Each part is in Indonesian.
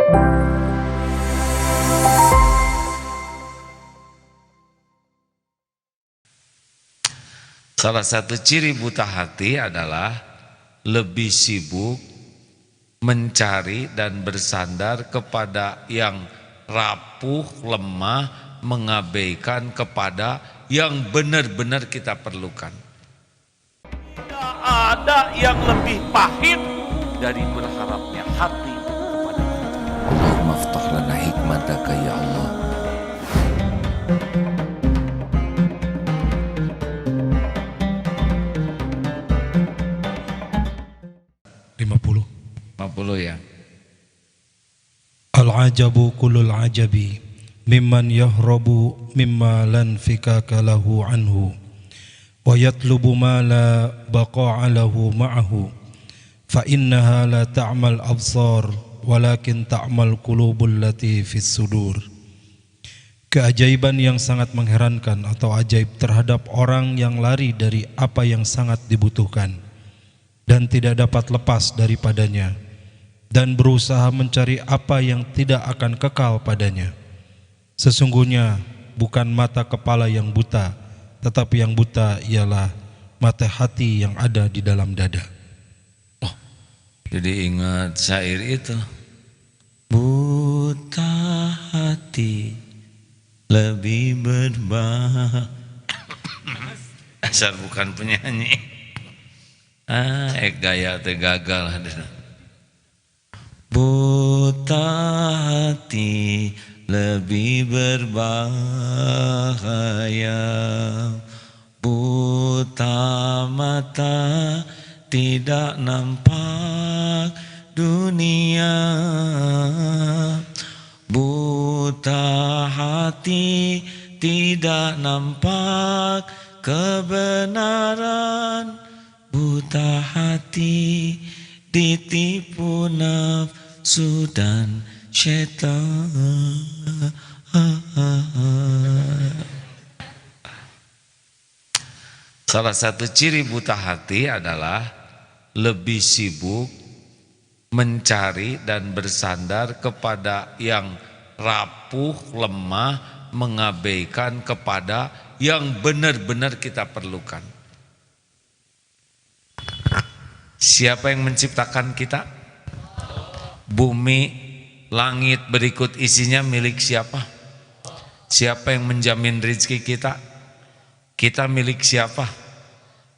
Salah satu ciri buta hati adalah lebih sibuk mencari dan bersandar kepada yang rapuh, lemah, mengabaikan kepada yang benar-benar kita perlukan. Tidak ada yang lebih pahit dari berharapnya hati kepada kita. Allahumma aftah lana hikmataka ya Allah. Ya. Al-ajabu kullul ajabi mimman yahrabu mimma lan fikaka lahu anhu wa yatlubu ma la baqa'a lahu ma'ahu fa innaha la ta'mal absar walakin ta'mal qulubul lati fis sudur. Keajaiban yang sangat mengherankan atau ajaib terhadap orang yang lari dari apa yang sangat dibutuhkan dan tidak dapat lepas daripadanya, dan berusaha mencari apa yang tidak akan kekal padanya. Sesungguhnya bukan mata kepala yang buta, tetapi yang buta ialah mata hati yang ada di dalam dada. Oh, jadi ingat syair itu. Buta hati lebih berbahaya. Asal bukan penyanyi. Gaya teh gagal ada. Buta hati lebih berbahaya, buta mata tidak nampak dunia, buta hati tidak nampak kebenaran, buta hati ditipu nafsu dan syaitan. Salah satu ciri buta hati adalah lebih sibuk mencari dan bersandar kepada yang rapuh, lemah, mengabaikan kepada yang benar-benar kita perlukan. Siapa yang menciptakan kita? Bumi, langit berikut isinya milik siapa? Siapa yang menjamin rezeki kita? Kita milik siapa?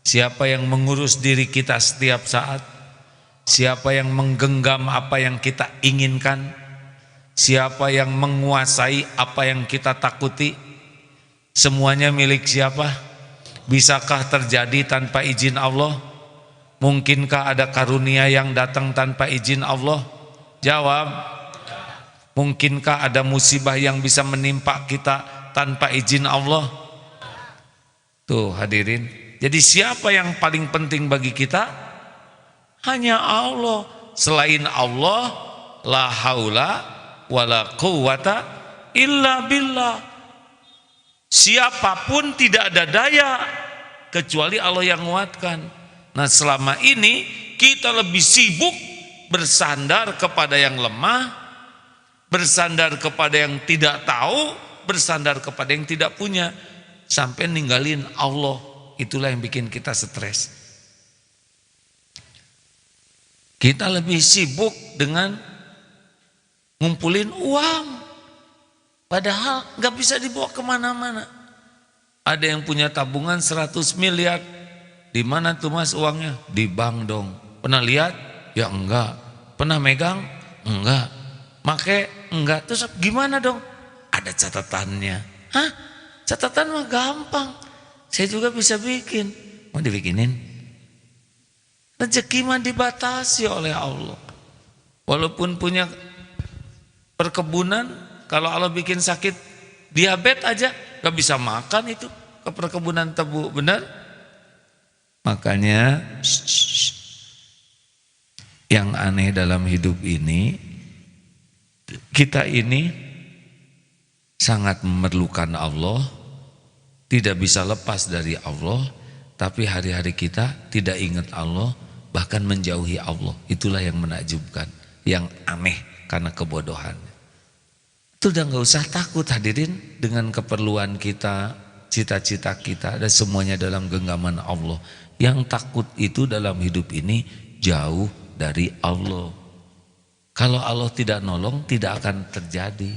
Siapa yang mengurus diri kita setiap saat? Siapa yang menggenggam apa yang kita inginkan? Siapa yang menguasai apa yang kita takuti? Semuanya milik siapa? Bisakah terjadi tanpa izin Allah? Mungkinkah ada karunia yang datang tanpa izin Allah? Jawab. Mungkinkah ada musibah yang bisa menimpa kita tanpa izin Allah? Tuh hadirin. Jadi siapa yang paling penting bagi kita? Hanya Allah. Selain Allah, la haula wala quwata illa billah. Siapapun tidak ada daya kecuali Allah yang menguatkan. Nah, selama ini kita lebih sibuk bersandar kepada yang lemah, bersandar kepada yang tidak tahu, bersandar kepada yang tidak punya, sampai ninggalin Allah. Itulah yang bikin kita stres. Kita lebih sibuk dengan ngumpulin uang, padahal gak bisa dibawa kemana-mana. Ada yang punya tabungan 100 miliar. Di mana tuh mas uangnya? Di bank dong. Pernah lihat? Ya enggak. Pernah megang? Enggak. Make? Enggak. Terus gimana dong? Ada catatannya. Hah? Catatan mah gampang. Saya juga bisa bikin. Mau dibikinin? Rezeki mah dibatasi oleh Allah. Walaupun punya perkebunan, kalau Allah bikin sakit diabetes aja, gak bisa makan itu ke perkebunan tebu, benar? Makanya yang aneh dalam hidup ini, kita ini sangat memerlukan Allah, tidak bisa lepas dari Allah, tapi hari-hari kita tidak ingat Allah, bahkan menjauhi Allah. Itulah yang menakjubkan, yang aneh karena kebodohan. Itu udah gak usah takut hadirin, dengan keperluan kita, cita-cita kita, dan semuanya dalam genggaman Allah. Yang takut itu dalam hidup ini jauh dari Allah. Kalau Allah tidak nolong, tidak akan terjadi.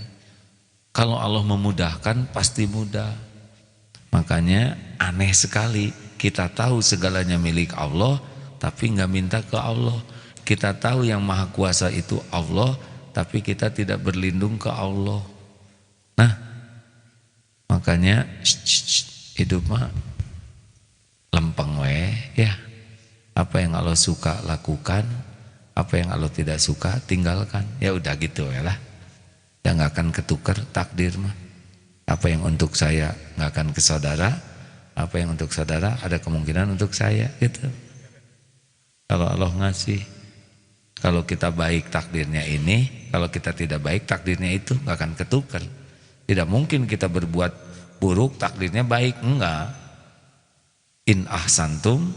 Kalau Allah memudahkan, pasti mudah. Makanya aneh sekali, kita tahu segalanya milik Allah, tapi nggak minta ke Allah. Kita tahu yang maha kuasa itu Allah, tapi kita tidak berlindung ke Allah. Nah, makanya hidup mah lempeng weh ya. Apa yang Allah suka lakukan, apa yang Allah tidak suka tinggalkan. Ya udah gitu ya lah. Ya nggak akan ketukar takdir mah. Apa yang untuk saya nggak akan ke saudara, apa yang untuk saudara ada kemungkinan untuk saya gitu. Kalau Allah ngasih, kalau kita baik takdirnya ini, kalau kita tidak baik takdirnya itu, nggak akan ketukar. Tidak mungkin kita berbuat buruk takdirnya baik, enggak. In ahsantum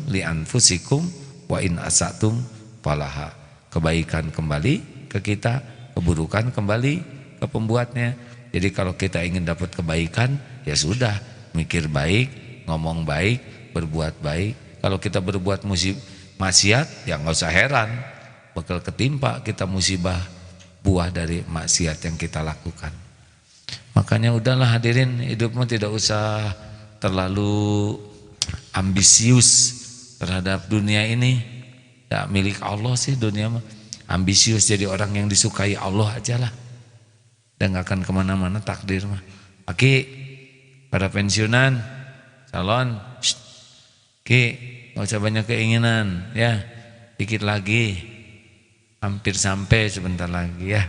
li anfusikum wa in asatum falaha. Kebaikan kembali ke kita, keburukan kembali ke pembuatnya. Jadi kalau kita ingin dapat kebaikan, ya sudah, mikir baik, ngomong baik, berbuat baik. Kalau kita berbuat maksiat, ya nggak usah heran, bakal ketimpa kita musibah buah dari maksiat yang kita lakukan. Makanya udahlah hadirin, hidupmu tidak usah terlalu ambisius terhadap dunia ini. Ya milik Allah sih dunia mah. Ambisius jadi orang yang disukai Allah aja lah. Dan gak akan kemana-mana takdir mah. Aki, pada pensiunan, calon, Ki, gak usah banyak keinginan ya. Dikit lagi, hampir sampai sebentar lagi ya.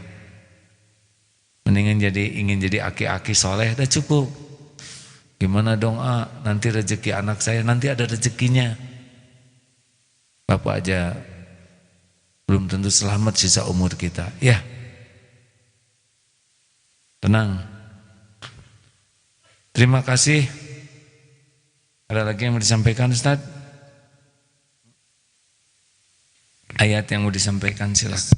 Mendingan ingin jadi aki-aki soleh, udah cukup. Gimana dong nanti rezeki anak saya, nanti ada rezekinya. Bapak aja belum tentu selamat sisa umur kita. Ya, tenang. Terima kasih. Ada lagi yang mau disampaikan Ustaz? Ayat yang mau disampaikan silakan.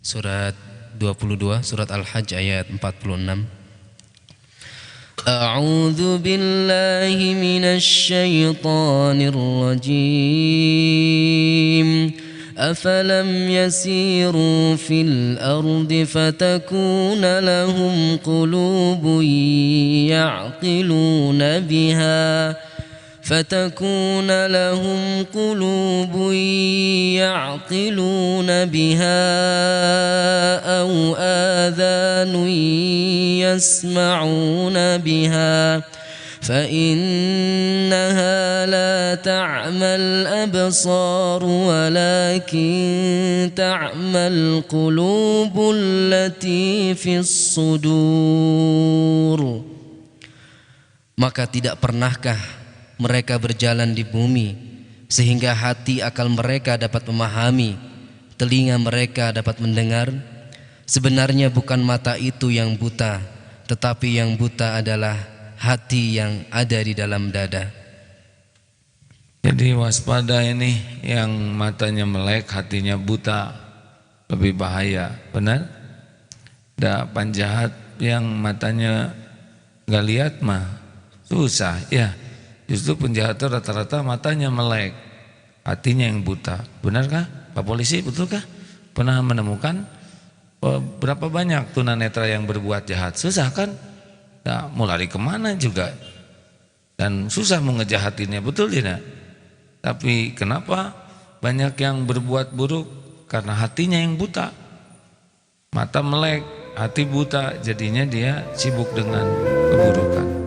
Surat 22, surat Al-Hajj ayat 46. A'udzu billahi minasy syaithanir rajim. Afalam yasiru fil ardi fatakuna lahum qulubun ya'qiluna biha فتكون لهم قلوب يعقلون بها أو آذان يسمعون بها فإنها لا تعمى الأبصار ولكن تعمى القلوب التي في الصدور. Maka tidak pernahkah mereka berjalan di bumi sehingga hati akal mereka dapat memahami, telinga mereka dapat mendengar? Sebenarnya bukan mata itu yang buta, tetapi yang buta adalah hati yang ada di dalam dada. Jadi waspada ini, yang matanya melek, hatinya buta, lebih bahaya. Benar? Ada penjahat yang matanya gak lihat mah susah ya. Justru penjahat itu rata-rata matanya melek, hatinya yang buta. Benarkah Pak Polisi, betulkah? Pernah menemukan berapa banyak tunanetra yang berbuat jahat? Susah kan? Nah, mau lari kemana juga. Dan susah mau ngejahatinya, betul tidak? Tapi kenapa banyak yang berbuat buruk? Karena hatinya yang buta. Mata melek, hati buta, jadinya dia sibuk dengan keburukan.